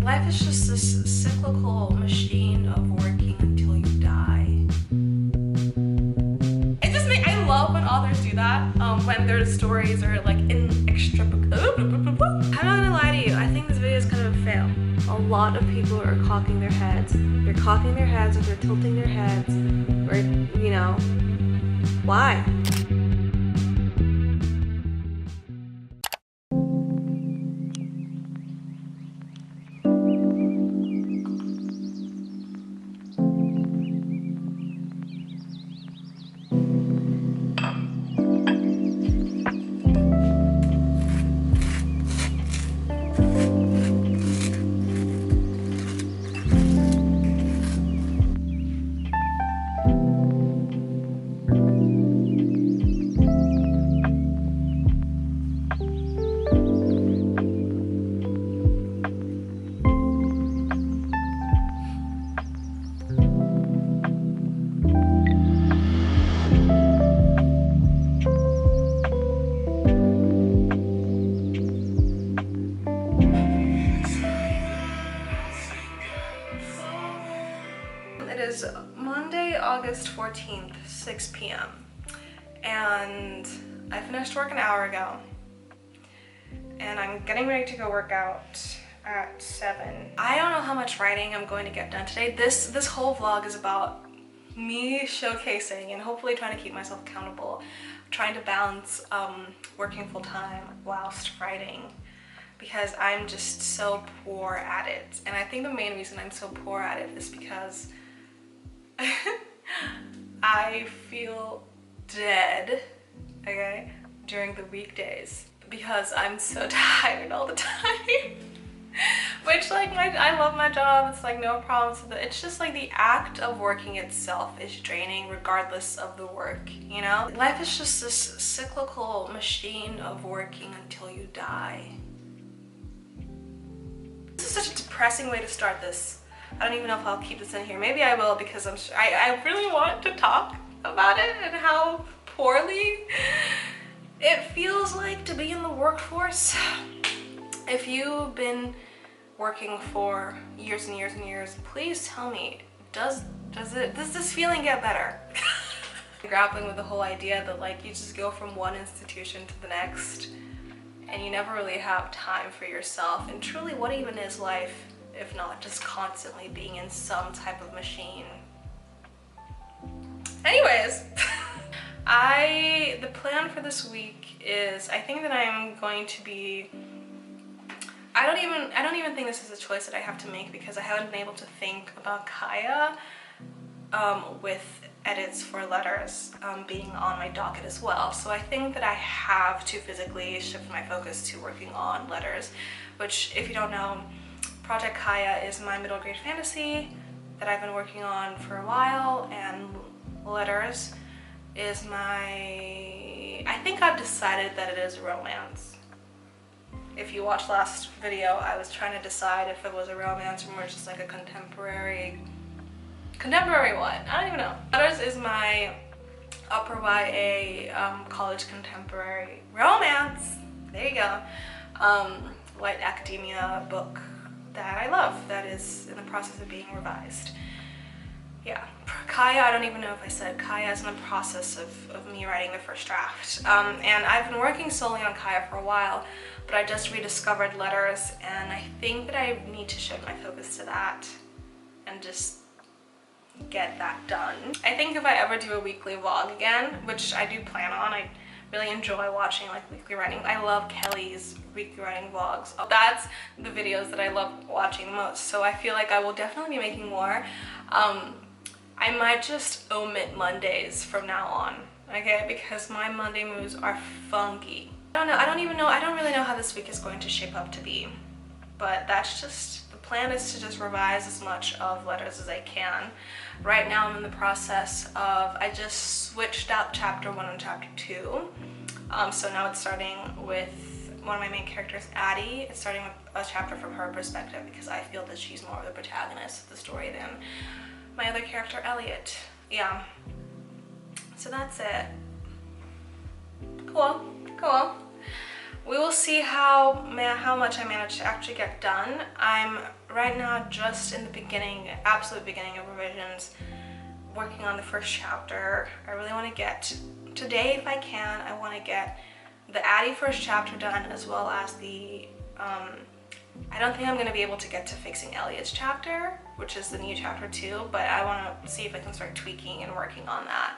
Life is just this cyclical machine of working until you die. I love when authors do that, when their stories are like inextricable. I'm not gonna lie to you, I think this video is kind of a fail. A lot of people are cocking their heads. They're cocking their heads or they're tilting their heads, or, you know, why? It is Monday, August 14th, 6 p.m. and I finished work an hour ago and I'm getting ready to go work out at 7. I don't know how much writing I'm going to get done today. This whole vlog is about me showcasing and hopefully trying to keep myself accountable, trying to balance working full-time whilst writing, because I'm just so poor at it. And I think the main reason I'm so poor at it is because I feel dead, okay, during the weekdays because I'm so tired all the time. Which, like, I love my job, it's like no problem. So it's just like the act of working itself is draining regardless of the work, you know? Life is just this cyclical machine of working until you die. This is such a depressing way to start this. I don't even know if I'll keep this in here. Maybe I will, because I really want to talk about it and how poorly it feels like to be in the workforce. If you've been working for years and years and years, please tell me, does this feeling get better? Grappling with the whole idea that, like, you just go from one institution to the next and you never really have time for yourself. And truly, what even is life if not just constantly being in some type of machine? Anyways, the plan for this week is, I think that I'm going to be, I don't even think this is a choice that I have to make, because I haven't been able to think about Kaya with edits for letters being on my docket as well. So I think that I have to physically shift my focus to working on letters, which, if you don't know, Project Kaya is my middle grade fantasy that I've been working on for a while, and letters is my, I think I've decided that it is romance. If you watched last video, I was trying to decide if it was a romance or more just like a contemporary what? I don't even know. Letters is my upper YA college contemporary romance, there you go, light academia book that I love, that is in the process of being revised. Yeah, Kaya, I don't even know if I said, Kaya is in the process of me writing the first draft. And I've been working solely on Kaya for a while, but I just rediscovered letters, and I think that I need to shift my focus to that and just get that done. I think if I ever do a weekly vlog again, which I do plan on, I really enjoy watching like weekly writing. I love Kelly's weekly writing vlogs. That's the videos that I love watching the most, so I feel like I will definitely be making more. I might just omit Mondays from now on, okay, because my Monday moves are funky. I don't really know how this week is going to shape up to be, but that's just, the plan is to just revise as much of letters as I can. Right now I'm in the process of, I just switched out chapter 1 and chapter 2. So now it's starting with one of my main characters, Addie. It's starting with a chapter from her perspective because I feel that she's more of the protagonist of the story than my other character, Elliot. Yeah. So that's it. Cool. We will see how much I manage to actually get done. I'm right now just in the beginning, absolute beginning of revisions, working on the first chapter. I really want to get, today if I can, I want to get the Addie first chapter done, as well as the, I don't think I'm going to be able to get to fixing Elliot's chapter, which is the new chapter 2, but I want to see if I can start tweaking and working on that.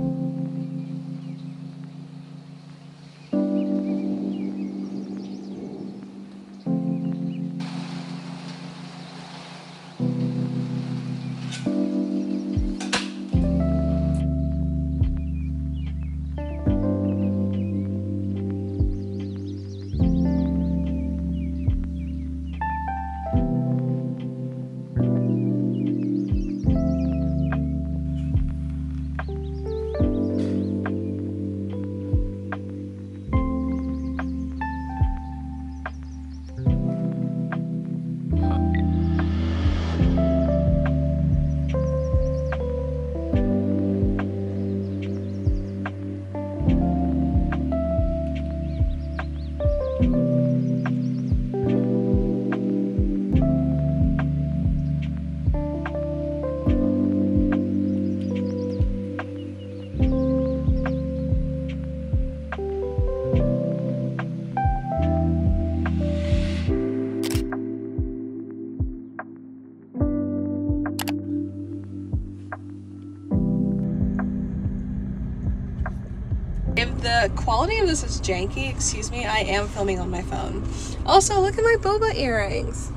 If the quality of this is janky, excuse me, I am filming on my phone. Also, look at my boba earrings.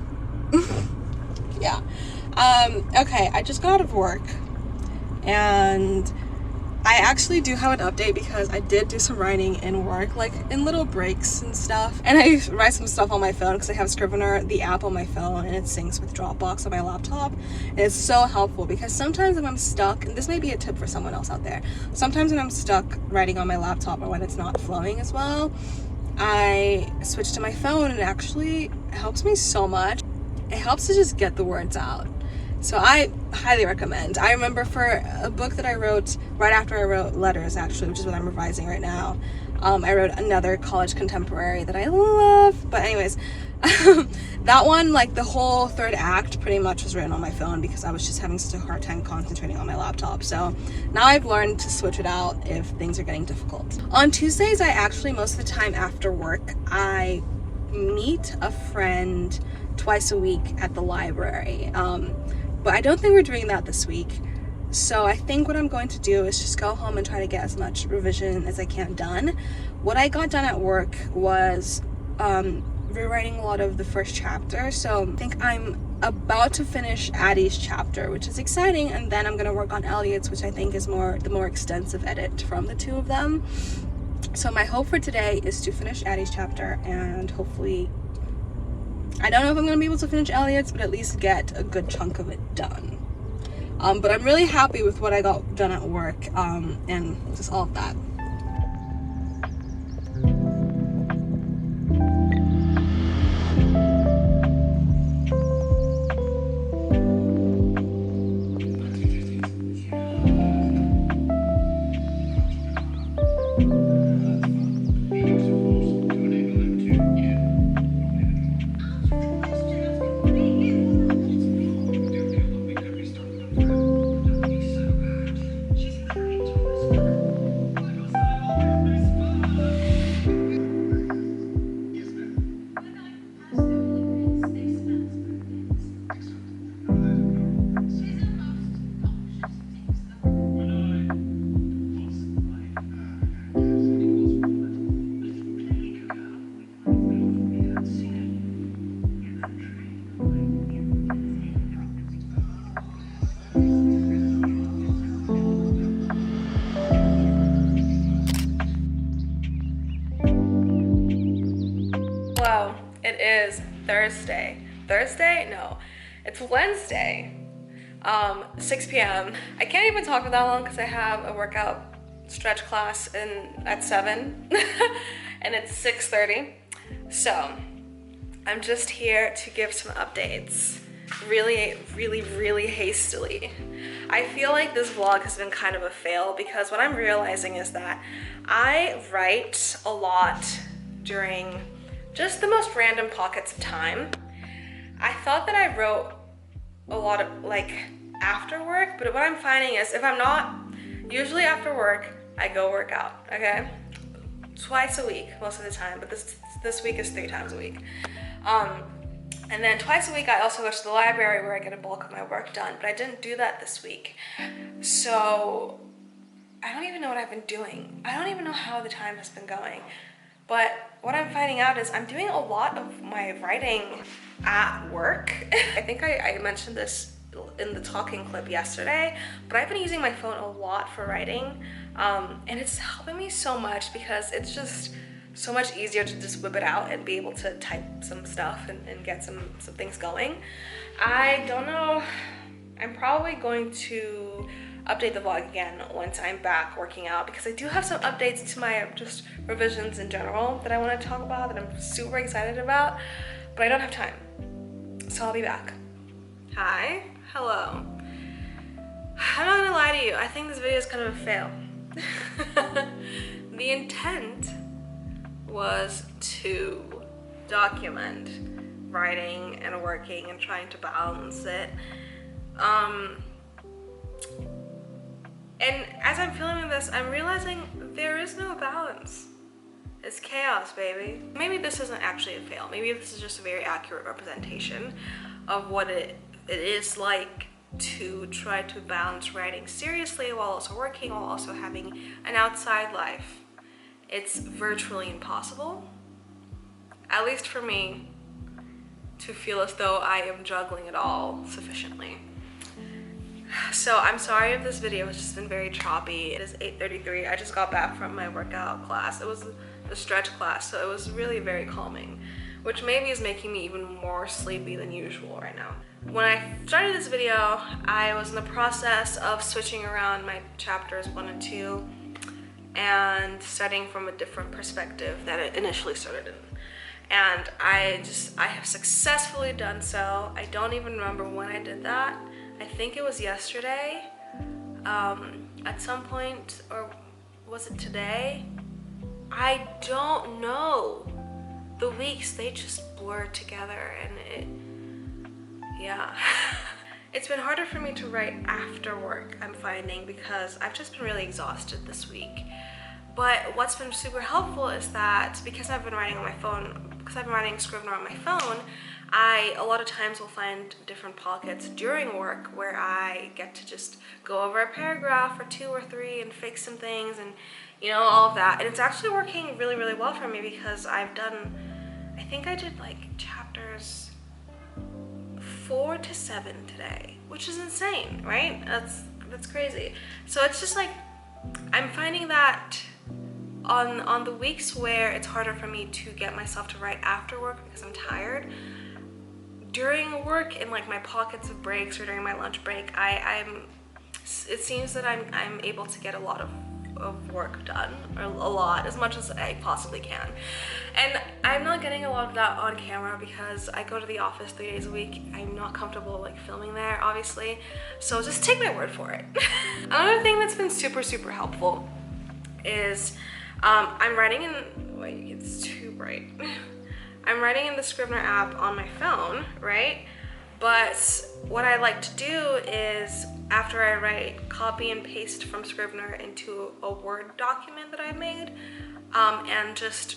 Yeah. Okay, I just got out of work and I actually do have an update because I did do some writing in work, like in little breaks and stuff. And I write some stuff on my phone because I have Scrivener, the app on my phone, and it syncs with Dropbox on my laptop. And it's so helpful because sometimes when I'm stuck, and this may be a tip for someone else out there, sometimes when I'm stuck writing on my laptop or when it's not flowing as well, I switch to my phone and it actually helps me so much. It helps to just get the words out. So I highly recommend. I remember for a book that I wrote right after I wrote Letters, actually, which is what I'm revising right now, I wrote another college contemporary that I love. But anyways, that one, like the whole third act pretty much was written on my phone because I was just having such a hard time concentrating on my laptop. So now I've learned to switch it out if things are getting difficult. On Tuesdays, I actually, most of the time after work, I meet a friend twice a week at the library. But I don't think we're doing that this week. So I think what I'm going to do is just go home and try to get as much revision as I can done. What I got done at work was rewriting a lot of the first chapter. So I think I'm about to finish Addie's chapter, which is exciting. And then I'm going to work on Elliot's, which I think is the more extensive edit from the two of them. So my hope for today is to finish Addie's chapter and hopefully, I don't know if I'm going to be able to finish Elliot's, but at least get a good chunk of it done. But I'm really happy with what I got done at work, and just all of that. Wow, it is Thursday. Thursday? No, it's Wednesday. 6 p.m. I can't even talk for that long because I have a workout stretch class at 7 and it's 6:30. So I'm just here to give some updates really hastily. I feel like this vlog has been kind of a fail because what I'm realizing is that I write a lot during just the most random pockets of time. I thought that I wrote a lot of like after work, but what I'm finding is if I'm not, usually after work, I go work out, okay? Twice a week most of the time, but this week is 3 times a week. And then twice a week I also go to the library where I get a bulk of my work done, but I didn't do that this week. So I don't even know what I've been doing. I don't even know how the time has been going. But what I'm finding out is I'm doing a lot of my writing at work. I think I mentioned this in the talking clip yesterday, but I've been using my phone a lot for writing, and it's helping me so much because it's just so much easier to just whip it out and be able to type some stuff and get some things going. I don't know, I'm probably going to update the vlog again once I'm back working out, because I do have some updates to my just revisions in general that I want to talk about that I'm super excited about, but I don't have time, so I'll be back. Hi, hello. I'm not gonna lie to you, I think this video is kind of a fail. The intent was to document writing and working and trying to balance it. And as I'm filming this, I'm realizing there is no balance. It's chaos, baby. Maybe this isn't actually a fail. Maybe this is just a very accurate representation of what it is like to try to balance writing seriously while also working, while also having an outside life. It's virtually impossible, at least for me, to feel as though I am juggling it all sufficiently. So I'm sorry if this video has just been very choppy. It is 8:33. I just got back from my workout class. It was a stretch class, so it was really very calming, which maybe is making me even more sleepy than usual right now. When I started this video, I was in the process of switching around my chapters 1 and 2 and studying from a different perspective that it initially started in. And I have successfully done so. I don't even remember when I did that. I think it was yesterday, at some point, or was it today? I don't know. The weeks, they just blur together, and yeah. It's been harder for me to write after work, I'm finding, because I've just been really exhausted this week. But what's been super helpful is that because I've been writing on my phone, because I've been writing Scrivener on my phone, I a lot of times will find different pockets during work where I get to just go over a paragraph or 2 or 3 and fix some things and, you know, all of that. And it's actually working really, really well for me because I've done, I think I did like chapters 4 to 7 today, which is insane, right? That's crazy. So it's just like, I'm finding that on the weeks where it's harder for me to get myself to write after work because I'm tired, during work, in like my pockets of breaks or during my lunch break, it seems that I'm able to get a lot of work done, or a lot, as much as I possibly can. And I'm not getting a lot of that on camera because I go to the office 3 days a week. I'm not comfortable like filming there, obviously, so just take my word for it. Another thing that's been super, super helpful is I'm writing in, wait, it's too bright. I'm writing in the Scrivener app on my phone, right? But what I like to do is, after I write, copy and paste from Scrivener into a Word document that I made, and just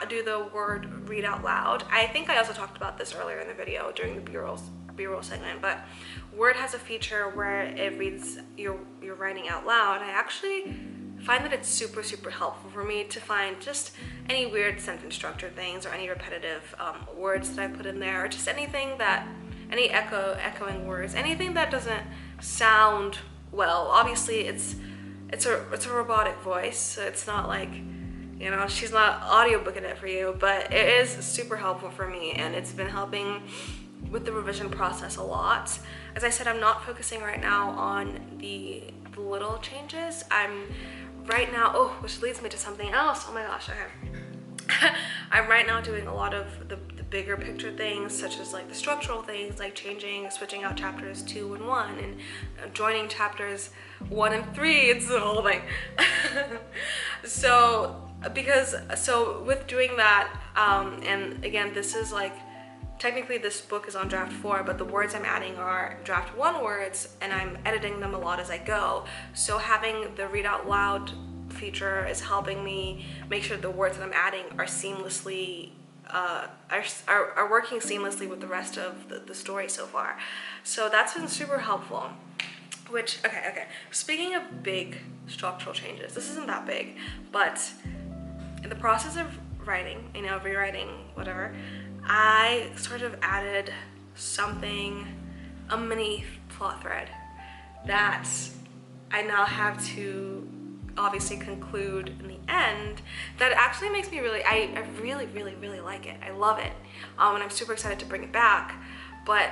do the word read out loud. I think I also talked about this earlier in the video during the B-roll segment, but Word has a feature where it reads your writing out loud. I actually find that it's super, super helpful for me to find just any weird sentence structure things or any repetitive words that I put in there, or just anything that, any echoing words, anything that doesn't sound well. Obviously it's a robotic voice, so it's not like, you know, she's not audiobooking it for you, but it is super helpful for me, and it's been helping with the revision process a lot. As I said, I'm not focusing right now on the little changes. I'm right now, oh, which leads me to something else. Oh my gosh, okay. I'm right now doing a lot of the bigger picture things, such as like the structural things, like switching out chapters 2 and 1, and joining chapters 1 and 3. It's the whole thing. So with doing that, and again, this is like technically this book is on draft 4, but the words I'm adding are draft 1 words, and I'm editing them a lot as I go. So having the read out loud feature is helping me make sure the words that I'm adding are seamlessly are working seamlessly with the rest of the story so far. So that's been super helpful. Which, okay, speaking of big structural changes, this isn't that big, but in the process of writing, you know, rewriting, whatever, I sort of added something, a mini plot thread that I now have to obviously conclude in the end, that actually makes me really, I really like it. I love it. And I'm super excited to bring it back. But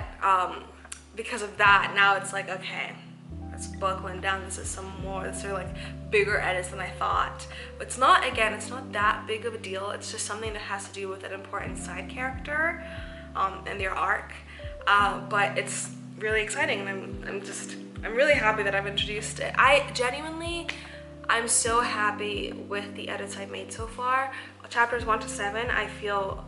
because of that, now it's like, okay, let's buckling down. This is some more, this are like bigger edits than I thought. But it's not, again, it's not that big of a deal. It's just something that has to do with an important side character and their arc. But it's really exciting, and I'm really happy that I've introduced it. I'm so happy with the edits I've made so far. Chapters 1 to 7, I feel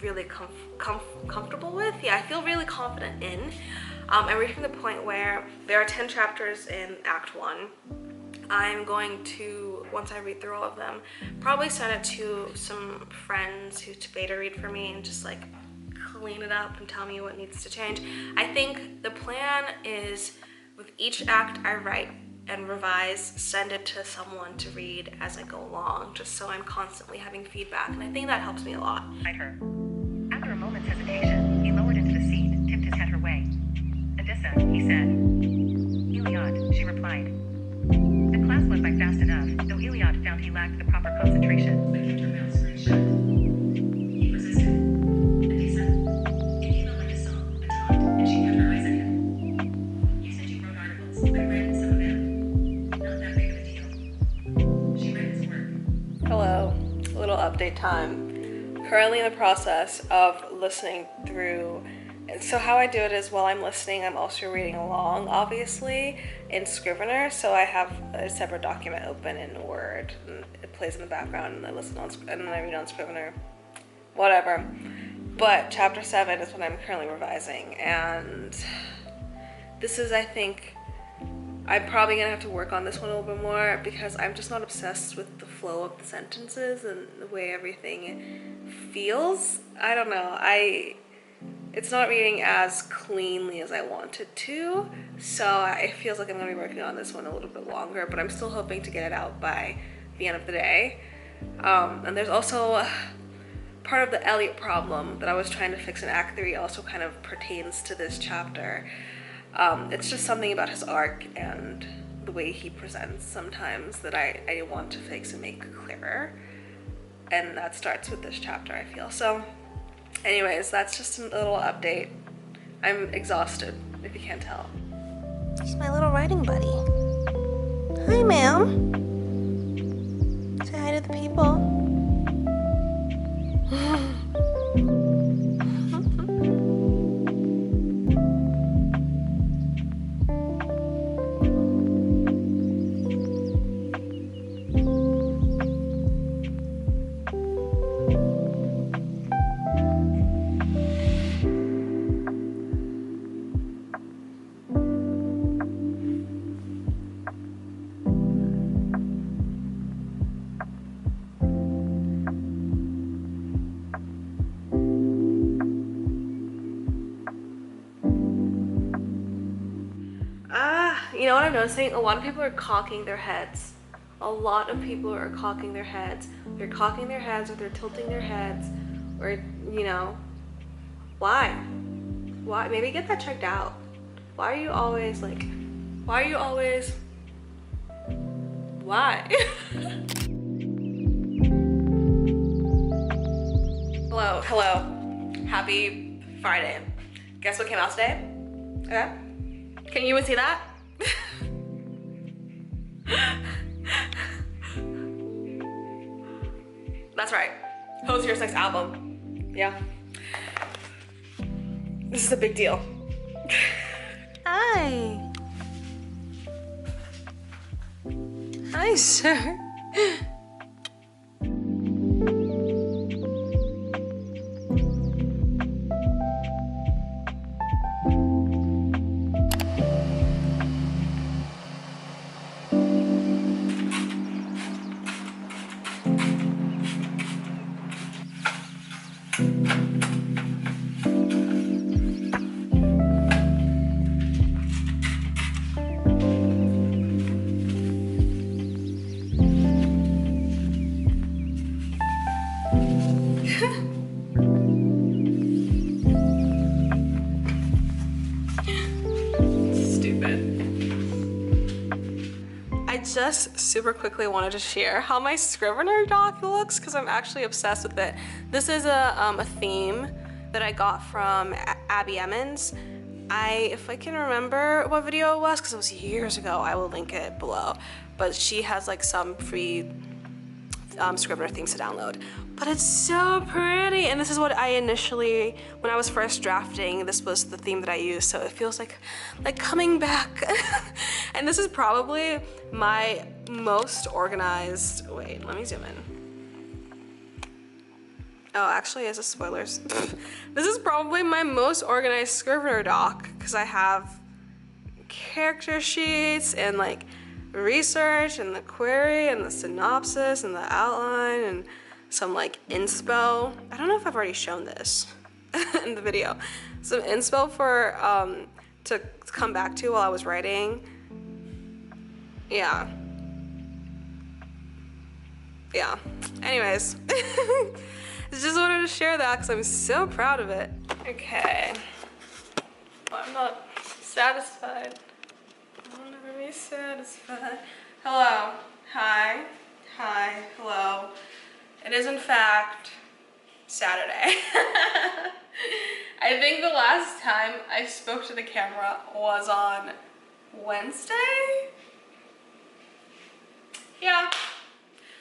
really comfortable with. Yeah, I feel really confident in. I'm reaching the point where there are 10 chapters in Act 1. I'm going to, once I read through all of them, probably send it to some friends who beta read for me and just like clean it up and tell me what needs to change. I think the plan is with each act I write and revise, send it to someone to read as I go along, just so I'm constantly having feedback, and I think that helps me a lot. Her. After a moment's hesitation, he lowered into the seat, tipped his head her way. Odessa, he said. Iliad, she replied. The class went by fast enough, though Iliad found he lacked the proper concentration. Her mouth screwed shut. He resisted. Odessa, Camila liked a song, a taunt, and she had her eyes on him. You said you wrote articles. I read some of them. Not that big of a deal. She read his work. Hello, a little update time. Currently in the process of listening through. So how I do it is while I'm listening, I'm also reading along, obviously, in Scrivener. So I have a separate document open in Word, and it plays in the background, and I listen on, and then I read on Scrivener, whatever. But chapter 7 is what I'm currently revising, and this is, I think, I'm probably gonna have to work on this one a little bit more because I'm just not obsessed with the flow of the sentences and the way everything feels. I don't know, it's not reading as cleanly as I want it to, so it feels like I'm gonna be working on this one a little bit longer, but I'm still hoping to get it out by the end of the day. And there's also part of the Elliot problem that I was trying to fix in Act 3 also kind of pertains to this chapter. It's just something about his arc and the way he presents sometimes that I want to fix and make clearer. And that starts with this chapter, I feel. So anyways, that's just a little update. I'm exhausted, if you can't tell. She's my little writing buddy. Hi, ma'am. Say hi to the people. You know what I'm noticing? A lot of people are cocking their heads. A lot of people are cocking their heads. They're cocking their heads, or they're tilting their heads, or, you know, why? Why? Maybe get that checked out. Why are you always like, why? Hello. Happy Friday. Guess what came out today? Okay. Can you even see that? That's right. Hozier's next album. Yeah. This is a big deal. Hi. Hi, sir. just super quickly wanted to share how my Scrivener doc looks because I'm actually obsessed with it. This is a theme that I got from Abby Emmons. If I can remember what video it was, because it was years ago, I will link it below. But she has like some free Scrivener themes to download. But it's so pretty, and this is what I initially, when I was first drafting, this was the theme that I used, so it feels like coming back. And this is probably my most organized, wait, let me zoom in. Oh, actually, is this spoilers? This is probably my most organized Scrivener doc, because I have character sheets and like research and the query and the synopsis and the outline and some like inspo. I don't know if I've already shown this in the video. Some inspo for to come back to while I was writing. Yeah. Anyways, just wanted to share that because I'm so proud of it. Okay. I'm not satisfied. I'll never be satisfied. Hello. Hi. Hello. It is in fact Saturday. I think the last time I spoke to the camera was on Wednesday? Yeah.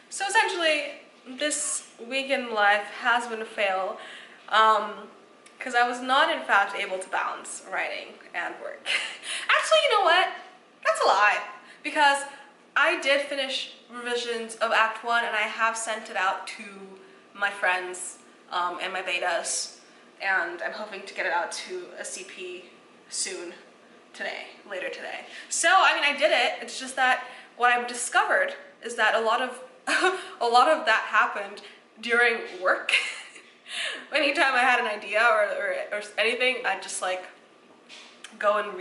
So essentially, this week in life has been a fail because I was not in fact able to balance writing and work. Actually, you know what? That's a lie, because I did finish revisions of Act 1 and I have sent it out to my friends and my betas, and I'm hoping to get it out to a CP soon, later today. So, I mean, I did it. It's just that what I've discovered is that a lot of that happened during work. Anytime I had an idea or anything, I'd just like go and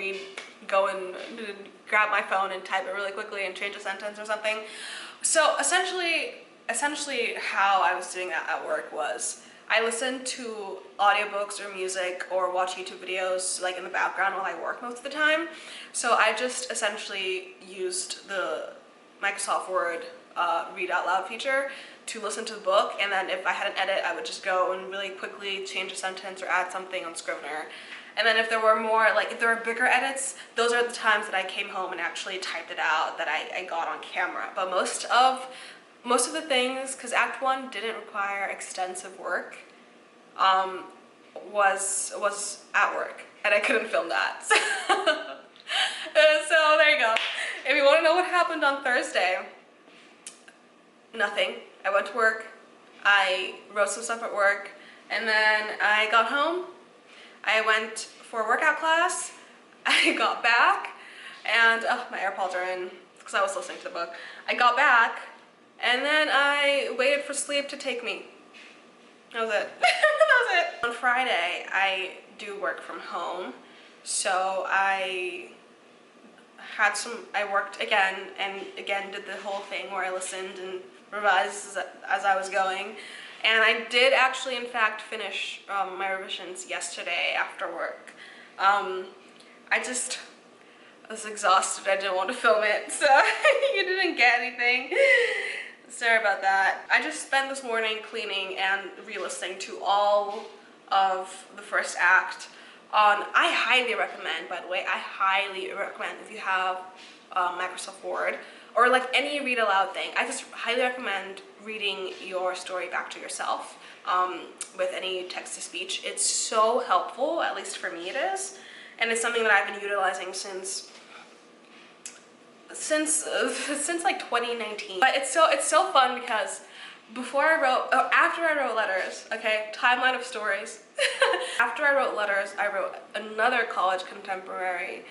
grab my phone and type it really quickly and change a sentence or something. So essentially how I was doing that at work was I listened to audiobooks or music or watch YouTube videos like in the background while I work most of the time. So I just essentially used the Microsoft Word read out loud feature to listen to the book, and then if I had an edit, I would just go and really quickly change a sentence or add something on Scrivener. And then if there were more, like if there were bigger edits, those are the times that I came home and actually typed it out that I got on camera. But most of the things, because Act 1 didn't require extensive work, was at work, and I couldn't film that. So there you go. If you want to know what happened on Thursday, nothing. I went to work, I wrote some stuff at work, and then I got home. I went for a workout class, I got back, and my AirPods are in because I was listening to the book. I got back, and then I waited for sleep to take me. That was it. That was it. On Friday, I do work from home, so I worked again and again did the whole thing where I listened and revised as I was going. And I did actually, in fact, finish my revisions yesterday after work. I was exhausted. I didn't want to film it, so you didn't get anything. Sorry about that. I just spent this morning cleaning and re-listening to all of the first act. I highly recommend, by the way, I highly recommend if you have Microsoft Word or like any read aloud thing, I just highly recommend reading your story back to yourself with any text-to-speech. It's so helpful, at least for me it is, and it's something that I've been utilizing since like 2019. But it's so fun because after I wrote letters, okay, timeline of stories. After I wrote letters, I wrote another college contemporary,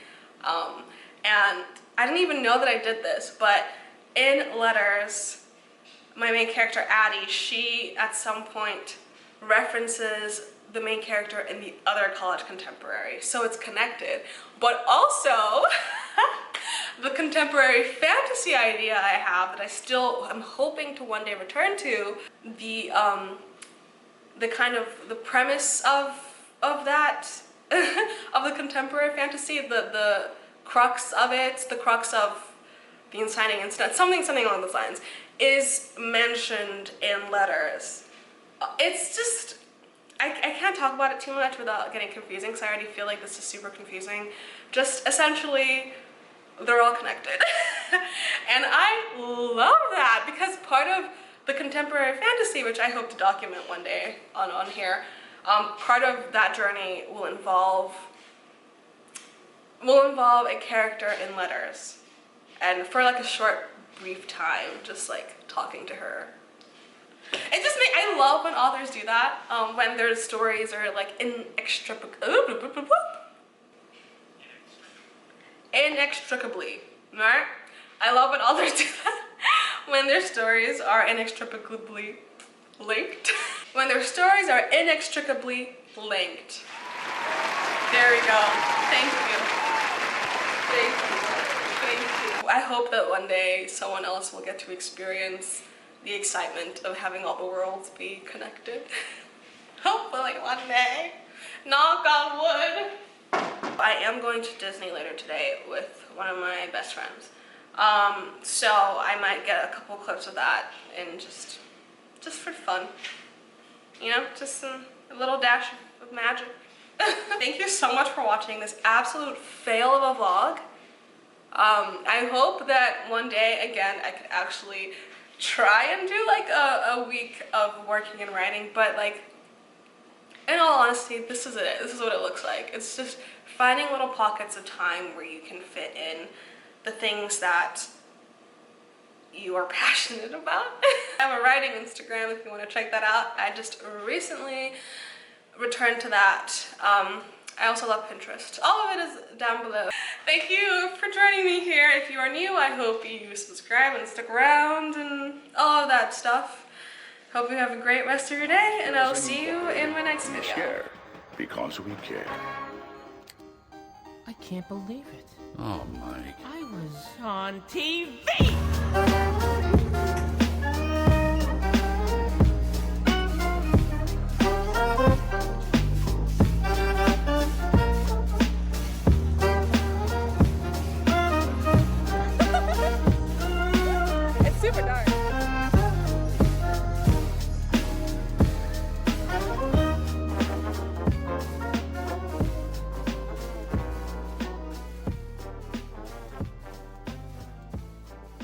and I didn't even know that I did this, but in letters, my main character Addie, she at some point references the main character in the other college contemporary, so it's connected. But also, the contemporary fantasy idea I have that I still am hoping to one day return to, the kind of the premise of that of the contemporary fantasy, the crux of it, the crux of the inciting incident, something along those lines, is mentioned in letters. It's just, I can't talk about it too much without getting confusing, because I already feel like this is super confusing. Just essentially, they're all connected. And I love that, because part of the contemporary fantasy, which I hope to document one day on here, part of that journey will involve a character in letters, and for like a short brief time, just like talking to her. It just I love when authors do that, when their stories are like inextricably, right? I love when authors do that, when their stories are inextricably linked. When their stories are inextricably linked. There we go. Thank you. Thank you. Thank you. I hope that one day someone else will get to experience the excitement of having all the worlds be connected. Hopefully one day. Knock on wood. I am going to Disney later today with one of my best friends. So I might get a couple clips of that and just for fun. You know, just a little dash of magic. Thank you so much for watching this absolute fail of a vlog. I hope that one day, again, I could actually try and do like a week of working and writing, but like, in all honesty, this is it. This is what it looks like. It's just finding little pockets of time where you can fit in the things that you are passionate about. I have a writing Instagram if you want to check that out. I just recently returned to that. I also love Pinterest. All of it is down below. Thank you for joining me here. If you are new, I hope you subscribe and stick around and all of that stuff. Hope you have a great rest of your day, and I'll see you in my next video. Share because we care. I can't believe it. Oh, Mike. I was on TV!